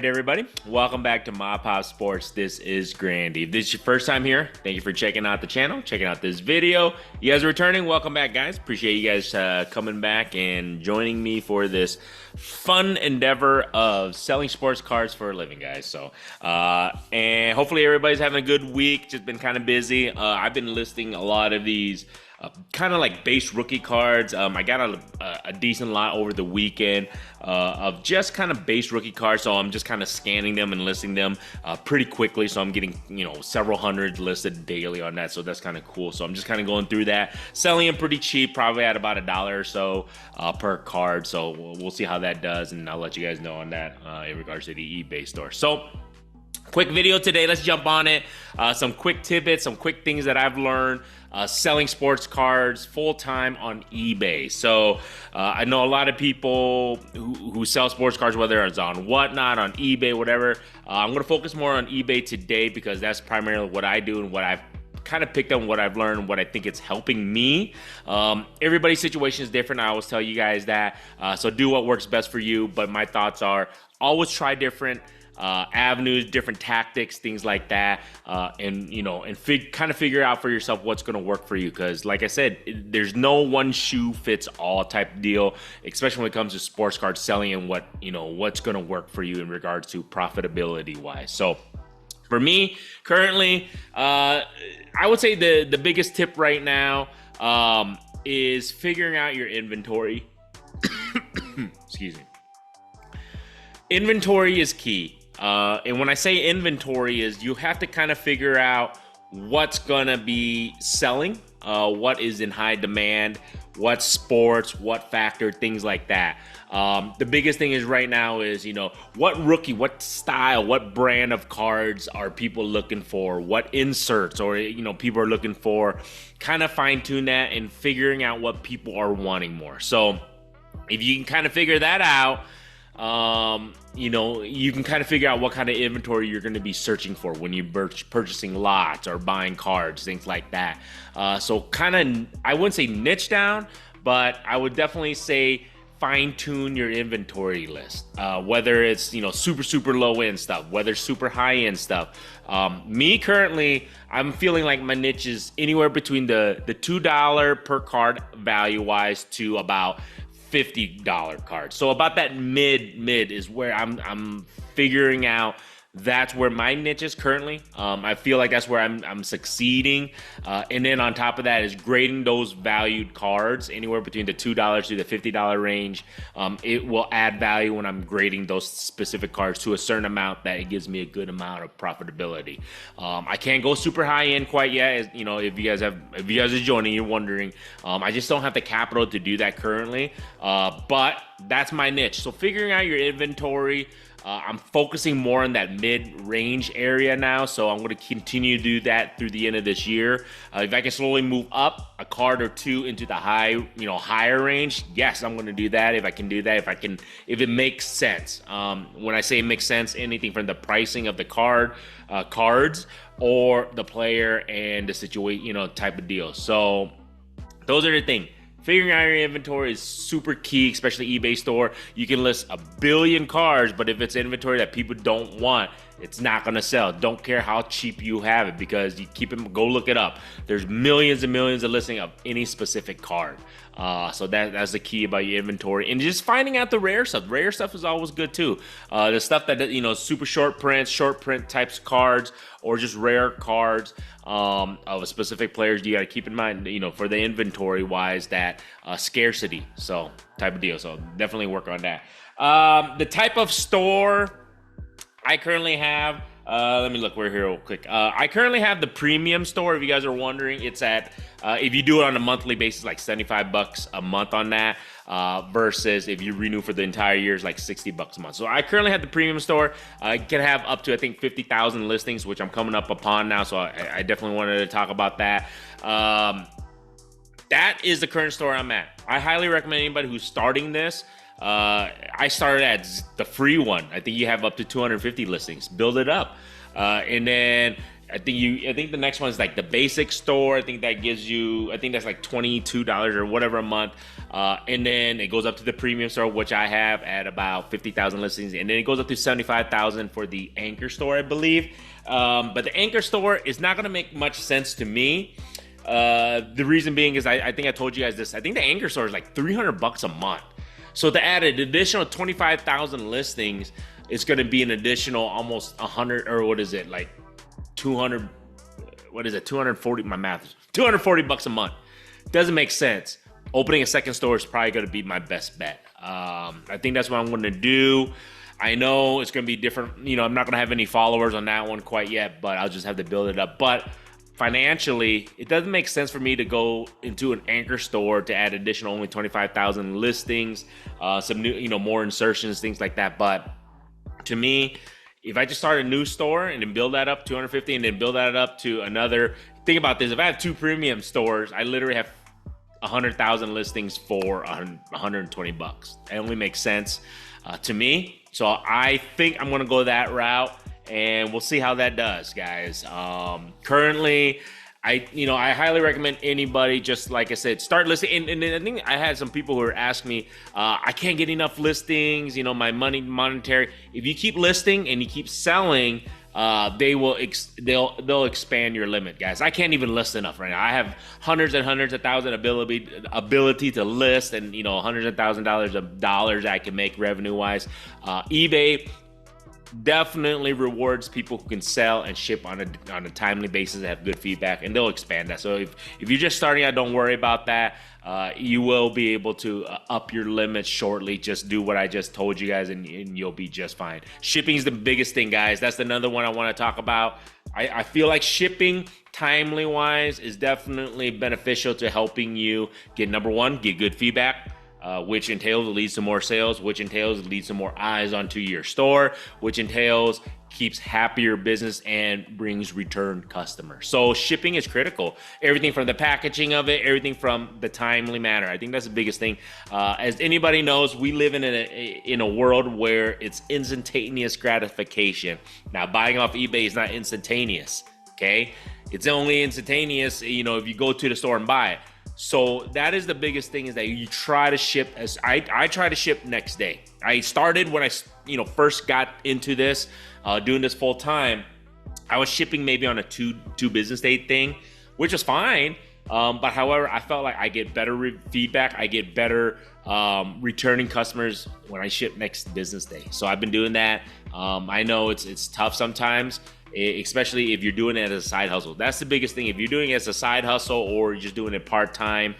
right, everybody. Welcome back to MAPOP Sports. This is Grandy. If this is your first time here, thank you for checking out the channel, checking out this video. You guys are returning. Welcome back, guys. Appreciate you guys coming back and joining me for this fun endeavor of selling sports cards for a living, guys. So, and hopefully everybody's having a good week. Just been kind of busy. I've been listing a lot of these kind of like base rookie cards. I got a decent lot over the weekend of just kind of base rookie cards, so I'm just kind of scanning them and listing them pretty quickly. So I'm getting, several hundred listed daily on that, so that's kind of cool. So I'm just kind of going through that, selling them pretty cheap, probably at about $1 or so per card. So we'll see how that does, and I'll let you guys know on that in regards to the eBay store. So quick video today, let's jump on it. Some quick tidbits, some quick things that I've learned selling sports cards full-time on eBay. So I know a lot of people who sell sports cards, whether it's on Whatnot, on eBay, whatever. I'm going to focus more on eBay today because that's primarily what I do and what I've kind of picked up, what I've learned, what I think it's helping me. Everybody's situation is different. I always tell you guys that. So do what works best for you. But my thoughts are always try different avenues, different tactics, things like that, and kind of figure out for yourself what's going to work for you. Because, like I said, there's no one shoe fits all type of deal, especially when it comes to sports card selling and what's going to work for you in regards to profitability wise. So, for me, currently, I would say the biggest tip right now is figuring out your inventory. Excuse me. Inventory is key. And when I say inventory is you have to kind of figure out what's gonna be selling, what is in high demand, what sports, what factor, things like that. The biggest thing is right now is, what rookie, what style, what brand of cards are people looking for, what inserts or, people are looking for, kind of fine tune that and figuring out what people are wanting more. So if you can kind of figure that out, you can kind of figure out what kind of inventory you're going to be searching for when you're purchasing lots or buying cards, things like that. So kind of, I wouldn't say niche down, but I would definitely say fine tune your inventory list. Whether it's, super, super low end stuff, whether super high end stuff. Me currently, I'm feeling like my niche is anywhere between the $2 per card value wise to about $50 cards. So about that mid is where I'm figuring out. That's where my niche is currently. I feel like that's where I'm succeeding. And then on top of that is grading those valued cards anywhere between the $2 to the $50 range. It will add value when I'm grading those specific cards to a certain amount that it gives me a good amount of profitability. I can't go super high end quite yet. If you guys are joining, you're wondering. I just don't have the capital to do that currently. But that's my niche. So figuring out your inventory. I'm focusing more on that mid-range area now, so I'm going to continue to do that through the end of this year. If I can slowly move up a card or two into the higher range, yes, I'm going to do that. If I can do that, if it makes sense. When I say it makes sense, anything from the pricing of the cards, or the player and the situation, type of deal. So those are the things. Figuring out your inventory is super key, especially eBay store. You can list 1 billion cards, but if it's inventory that people don't want, it's not going to sell. Don't care how cheap you have it because you keep it, go look it up. There's millions and millions of listings of any specific card. So that's the key about your inventory. And just finding out the rare stuff. Rare stuff is always good too. The stuff that, super short print types cards, or just rare cards of a specific players. You got to keep in mind, for the inventory wise, that scarcity. So type of deal. So definitely work on that. The type of store I currently have, let me look, we're here real quick. I currently have the premium store. If you guys are wondering, it's at, if you do it on a monthly basis, like $75 a month on that, versus if you renew for the entire year, is like $60 a month. So I currently have the premium store. I can have up to, I think, 50,000 listings, which I'm coming up upon now. So I definitely wanted to talk about that. That is the current store I'm at. I highly recommend anybody who's starting this. I started at the free one. I think you have up to 250 listings. Build it up. And then I think the next one is like the basic store. I think that gives you, I think that's like $22 or whatever a month. And then it goes up to the premium store, which I have at about 50,000 listings. And then it goes up to 75,000 for the anchor store, I believe. But the anchor store is not going to make much sense to me. The reason being is I think I told you guys this. I think the anchor store is like $300 a month. So to add an additional 25,000 listings, it's going to be an additional almost 100, or what is it, like 200, what is it, 240, my math is $240 a month. Doesn't make sense. Opening a second store is probably going to be my best bet. I think that's what I'm going to do. I know it's going to be different. I'm not going to have any followers on that one quite yet, but I'll just have to build it up. But financially, it doesn't make sense for me to go into an anchor store to add additional only 25,000 listings, some new, more insertions, things like that. But to me, if I just start a new store and then build that up 250 and then build that up to another, think about this. If I have 2 premium stores, I literally have 100,000 listings for $120. It only makes sense to me. So I think I'm going to go that route, and we'll see how that does, guys. Currently, I highly recommend anybody, just like I said, start listing. And I think I had some people who were asking me, I can't get enough listings, my monetary. If you keep listing and you keep selling, they'll expand your limit, guys. I can't even list enough right now. I have hundreds and hundreds of thousand ability to list, and hundreds of $1,000s I can make revenue wise. eBay definitely rewards people who can sell and ship on a timely basis and have good feedback, and they'll expand that. So if you're just starting out, don't worry about that. You will be able to up your limits shortly. Just do what I just told you guys, and you'll be just fine. Shipping is the biggest thing, guys. That's another one I want to talk about. I feel like shipping timely wise is definitely beneficial to helping you get, number one, get good feedback, which entails leads to more sales, which entails leads to more eyes onto your store, which entails keeps happier business and brings return customers. So shipping is critical. Everything from the packaging of it, everything from the timely manner. I think that's the biggest thing. As anybody knows, we live in a world where it's instantaneous gratification. Now, buying off eBay is not instantaneous, okay? It's only instantaneous, if you go to the store and buy it. So that is the biggest thing, is that you try to ship as I try to ship next day. I started when I first got into this, doing this full time. I was shipping maybe on a two business day thing, which was fine. But however, I felt like I get better feedback. I get better returning customers when I ship next business day. So I've been doing that. I know it's tough sometimes, especially if you're doing it as a side hustle. That's the biggest thing. If you're doing it as a side hustle or you're just doing it part-time,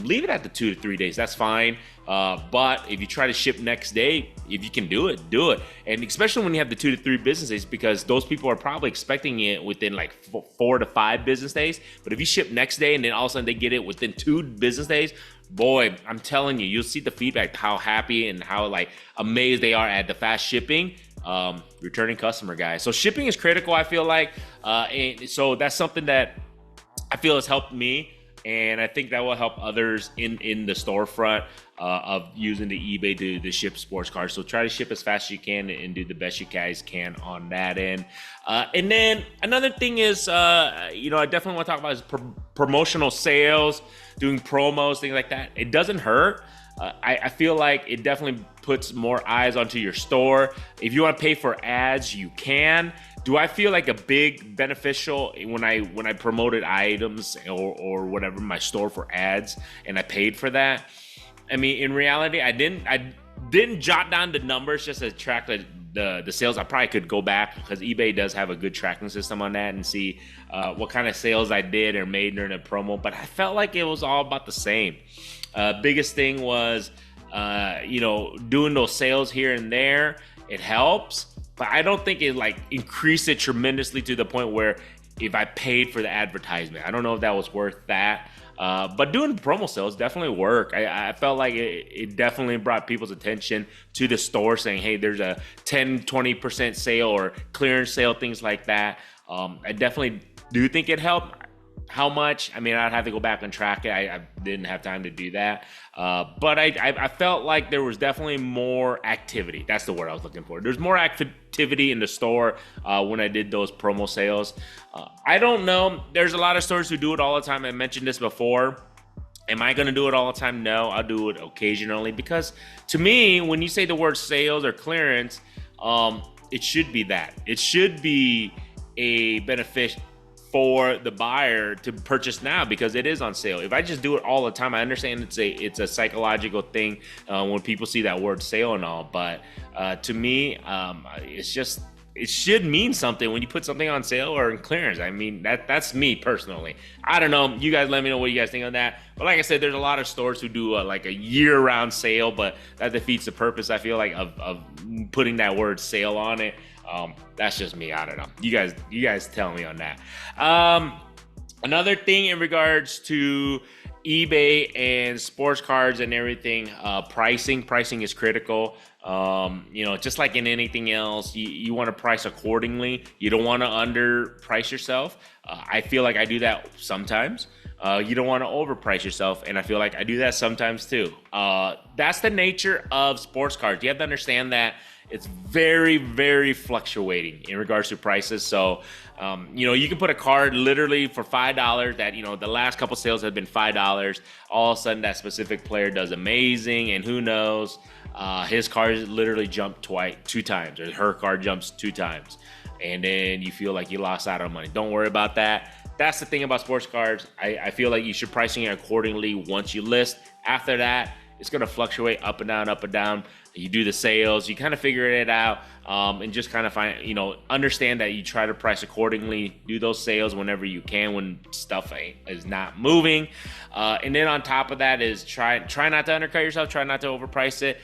leave it at the 2 to 3 days. That's fine. But if you try to ship next day, if you can do it, do it. And especially when you have the 2 to 3 business days, because those people are probably expecting it within like 4 to 5 business days. But if you ship next day and then all of a sudden they get it within 2 business days, boy, I'm telling you, you'll see the feedback, how happy and how amazed they are at the fast shipping. Returning customer, guys. So shipping is critical, I feel like. And so that's something that I feel has helped me. And I think that will help others in the storefront of using the eBay to ship sports cards. So try to ship as fast as you can and do the best you guys can on that end. And then another thing is, I definitely want to talk about is promotional sales, doing promos, things like that. It doesn't hurt. I feel like it definitely puts more eyes onto your store. If you want to pay for ads, you can. Do I feel like a big beneficial when I promoted items or whatever my store for ads and I paid for that? I mean, in reality, I didn't jot down the numbers just to track the sales. I probably could go back, because eBay does have a good tracking system on that, and see what kind of sales I did or made during a promo. But I felt like it was all about the same. Biggest thing was, doing those sales here and there. It helps. But I don't think it increased it tremendously to the point where if I paid for the advertisement, I don't know if that was worth that. But doing promo sales definitely work. I felt like it definitely brought people's attention to the store, saying, hey, there's a 10-20% sale or clearance sale, things like that. I definitely do think it helped. How much? I mean, I'd have to go back and track it. I didn't have time to do that. But I felt like there was definitely more activity. That's the word I was looking for. There's more activity in the store when I did those promo sales. I don't know. There's a lot of stores who do it all the time. I mentioned this before. Am I going to do it all the time? No, I'll do it occasionally, because to me, when you say the word sales or clearance, it should be that. It should be a benefit for the buyer to purchase now because it is on sale. If I just do it all the time, I understand it's a psychological thing when people see that word sale and all, but to me, it's just, it should mean something when you put something on sale or in clearance. I mean, that's me personally. I don't know. You guys let me know what you guys think on that. But like I said, there's a lot of stores who do like a year-round sale, but that defeats the purpose, I feel like, of putting that word sale on it. That's just me. I don't know. You guys tell me on that. Another thing in regards to eBay and sports cards and everything, pricing is critical. Just like in anything else, you want to price accordingly. You don't want to underprice yourself. I feel like I do that sometimes. You don't want to overprice yourself, and I feel like I do that sometimes too. That's the nature of sports cards. You have to understand that it's very, very fluctuating in regards to prices. So, you can put a card literally for $5 that, the last couple sales have been $5. All of a sudden that specific player does amazing, and who knows, his card literally jumped two times, or her card jumps 2 times. And then you feel like you lost out on money. Don't worry about that. That's the thing about sports cards. I feel like you should pricing it accordingly once you list. After that, it's going to fluctuate up and down, up and down. You do the sales, you kind of figure it out, and just kind of understand that you try to price accordingly. Do those sales whenever you can when stuff is not moving. And then on top of that is try not to undercut yourself, try not to overprice it.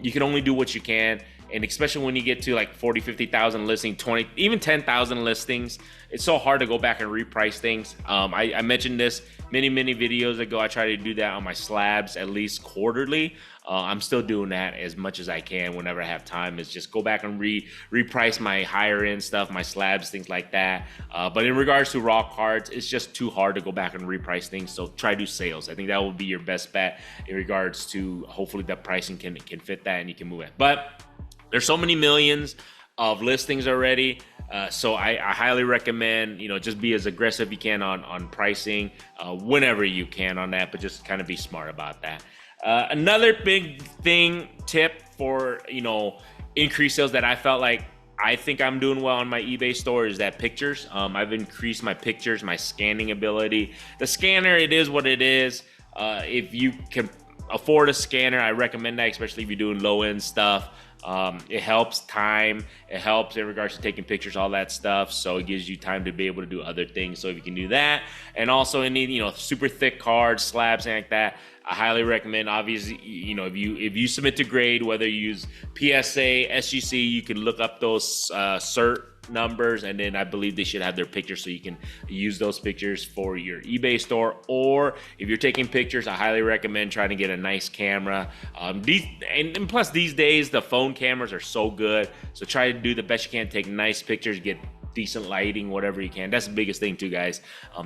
You can only do what you can. And especially when you get to like 40, 50,000 listings, 20, even 10,000 listings, it's so hard to go back and reprice things. I mentioned this many videos ago. I try to do that on my slabs at least quarterly. I'm still doing that as much as I can whenever I have time, is just go back and reprice my higher end stuff, my slabs, things like that. But in regards to raw cards, it's just too hard to go back and reprice things. So try to do sales. I think that will be your best bet in regards to hopefully that pricing can fit that and you can move it. But there's so many millions of listings already. So I highly recommend, just be as aggressive you can on pricing whenever you can on that, but just kind of be smart about that. Another big tip for, increased sales that I felt like I think I'm doing well on my eBay store is that pictures. I've increased my pictures, my scanning ability. The scanner, it is what it is. If you can afford a scanner, I recommend that, especially if you're doing low end stuff. It helps time, it helps in regards to taking pictures, all that stuff. So it gives you time to be able to do other things. So if you can do that, and also any, super thick cards, slabs, and like that, I highly recommend. Obviously, if you submit to grade, whether you use PSA, SGC, you can look up those cert numbers, and then I believe they should have their pictures, so you can use those pictures for your eBay store. Or if you're taking pictures, I highly recommend trying to get a nice camera. And plus these days the phone cameras are so good, so try to do the best you can, take nice pictures, get decent lighting, whatever you can. That's the biggest thing too, guys.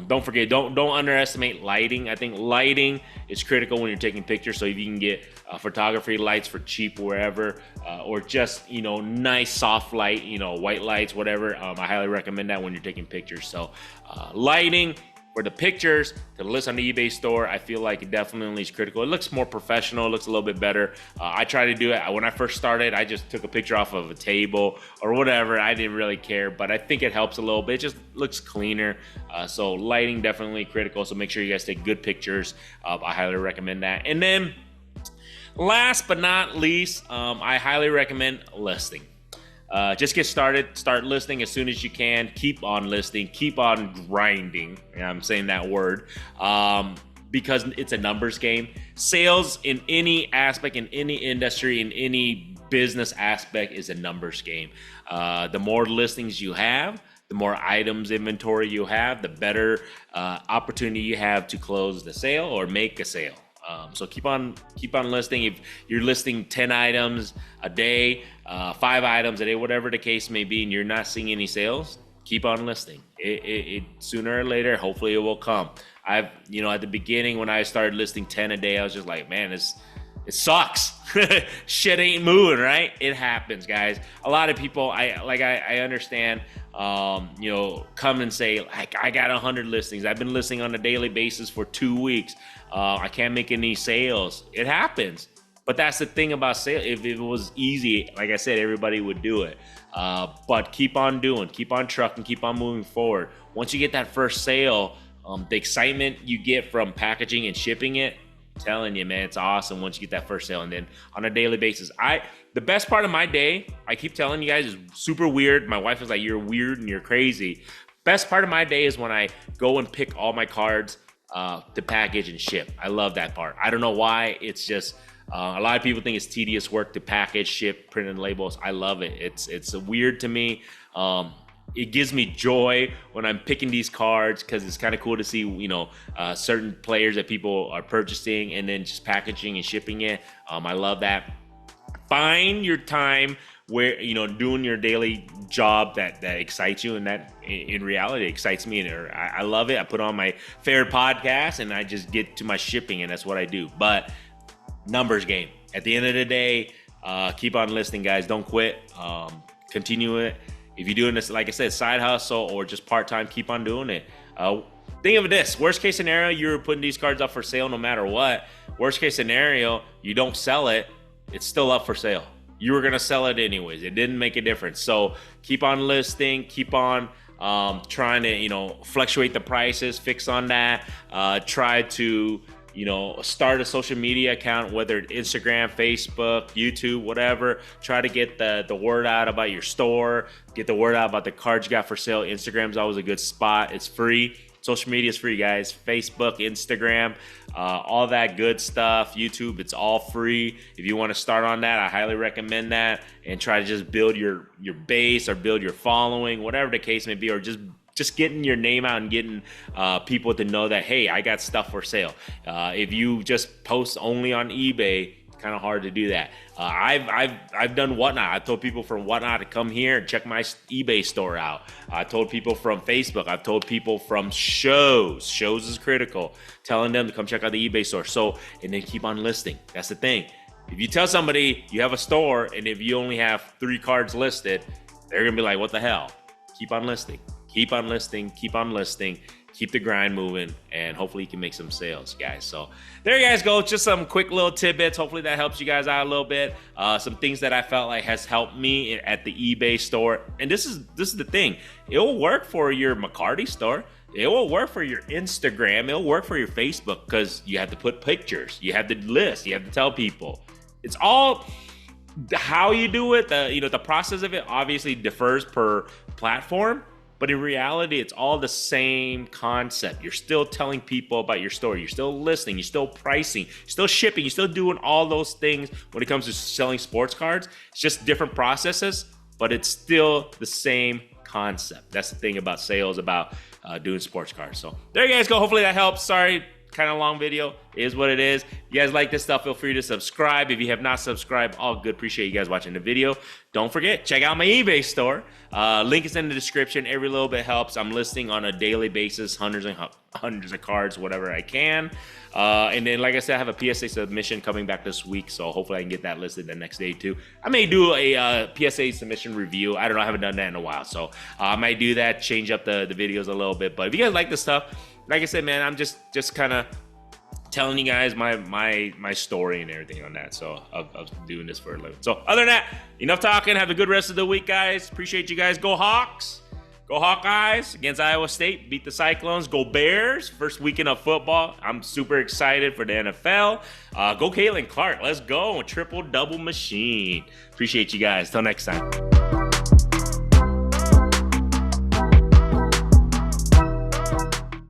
Don't forget, don't underestimate lighting. I think lighting is critical when you're taking pictures. So if you can get photography lights for cheap wherever, or just nice soft light, white lights, whatever, I highly recommend that when you're taking pictures. So lighting for the pictures to list on the eBay store, I feel like it definitely is critical. It looks more professional, it looks a little bit better. I try to do it. When I first started, I just took a picture off of a table or whatever. I didn't really care, but I think it helps a little bit. It just looks cleaner. So lighting definitely critical. So make sure you guys take good pictures. I highly recommend that. And then last but not least, I highly recommend listing. Just get started, start listing as soon as you can, keep on listing, keep on grinding. I'm saying that word, because it's a numbers game. Sales in any aspect, in any industry, in any business aspect is a numbers game. The more listings you have, the more items inventory you have, the better opportunity you have to close the sale or make a sale. So keep on listing. If you're listing 10 items a day, 5 items a day, whatever the case may be, and you're not seeing any sales, keep on listing. It sooner or later, hopefully it will come. I've, you know, at the beginning when I started listing 10 a day, I was just like, man, it sucks. Shit ain't moving, right? It happens, guys. A lot of people, I understand, you know, come and say, like, I got 100 listings. I've been listing on a daily basis for 2 weeks. I can't make any sales. It happens. But that's the thing about sales. If it was easy, like I said, everybody would do it. But keep on doing, keep on trucking, keep on moving forward. Once you get that first sale, the excitement you get from packaging and shipping it, I'm telling you, man, it's awesome once you get that first sale. And then on a daily basis, the best part of my day, I keep telling you guys, is super weird. My wife is like, you're weird and you're crazy. Best part of my day is when I go and pick all my cards to package and ship. I love that part. I don't know why. It's just, a lot of people think it's tedious work to package, ship, print, and labels. I love it. It's weird to me. It gives me joy when I'm picking these cards because it's kind of cool to see, you know, certain players that people are purchasing and then just packaging and shipping it. I love that. Find your time where, you know, doing your daily job that excites you, and that in reality excites me. And I love it. I put on my favorite podcast and I just get to my shipping, and that's what I do. But numbers game. At the end of the day, keep on listing, guys. Don't quit. Continue it. If you're doing this, like I said, side hustle or just part-time, keep on doing it. Think of this. Worst case scenario, you're putting these cards up for sale no matter what. Worst case scenario, you don't sell it. It's still up for sale. You were going to sell it anyways. It didn't make a difference. So keep on listing. Keep on trying to, you know, fluctuate the prices. Fix on that. Try to, you know, start a social media account, whether it's Instagram, Facebook, YouTube, whatever. Try to get the word out about your store. Get the word out about the cards you got for sale. Instagram's always a good spot. It's free. Social media is free, guys. Facebook, Instagram, all that good stuff. YouTube, it's all free. If you want to start on that, I highly recommend that, and try to just build your base or build your following, whatever the case may be, or just getting your name out and getting people to know that, hey, I got stuff for sale. If you just post only on eBay, it's kind of hard to do that. I've done Whatnot. I told people from Whatnot to come here and check my eBay store out. I told people from Facebook. I've told people from shows. Shows is critical. Telling them to come check out the eBay store. So, and then keep on listing. That's the thing. If you tell somebody you have a store and if you only have 3 cards listed, they're gonna be like, what the hell? Keep on listing. Keep on listing, keep on listing, keep the grind moving, and hopefully you can make some sales, guys. So there you guys go. Just some quick little tidbits. Hopefully that helps you guys out a little bit. Some things that I felt like has helped me at the eBay store. And this is the thing. It will work for your McCarty store. It will work for your Instagram. It'll work for your Facebook, because you have to put pictures. You have to list. You have to tell people. It's all how you do it. The process of it obviously differs per platform. But in reality, it's all the same concept. You're still telling people about your store. You're still listing. You're still pricing. You're still shipping. You're still doing all those things when it comes to selling sports cards. It's just different processes, but it's still the same concept. That's the thing about sales, about doing sports cards. So there you guys go. Hopefully that helps. Sorry, kind of long video. It is what it is. If you guys like this stuff, feel free to subscribe. If you have not subscribed, all good. Appreciate you guys watching the video. Don't forget, check out my eBay store. Link is in the description. Every little bit helps. I'm listing on a daily basis, hundreds of cards, whatever I can. And then, like I said, I have a PSA submission coming back this week, so hopefully I can get that listed the next day too. I may do a PSA submission review. I don't know. I haven't done that in a while, so I might do that, change up the videos a little bit. But if you guys like this stuff, like I said, man, I'm just kind of telling you guys my story and everything on that. So of doing this for a living. So other than that, enough talking. Have a good rest of the week, guys. Appreciate you guys. Go Hawks. Go Hawkeyes against Iowa State. Beat the Cyclones. Go Bears. First weekend of football. I'm super excited for the NFL. Go Caitlin Clark. Let's go. Triple-double machine. Appreciate you guys. Till next time.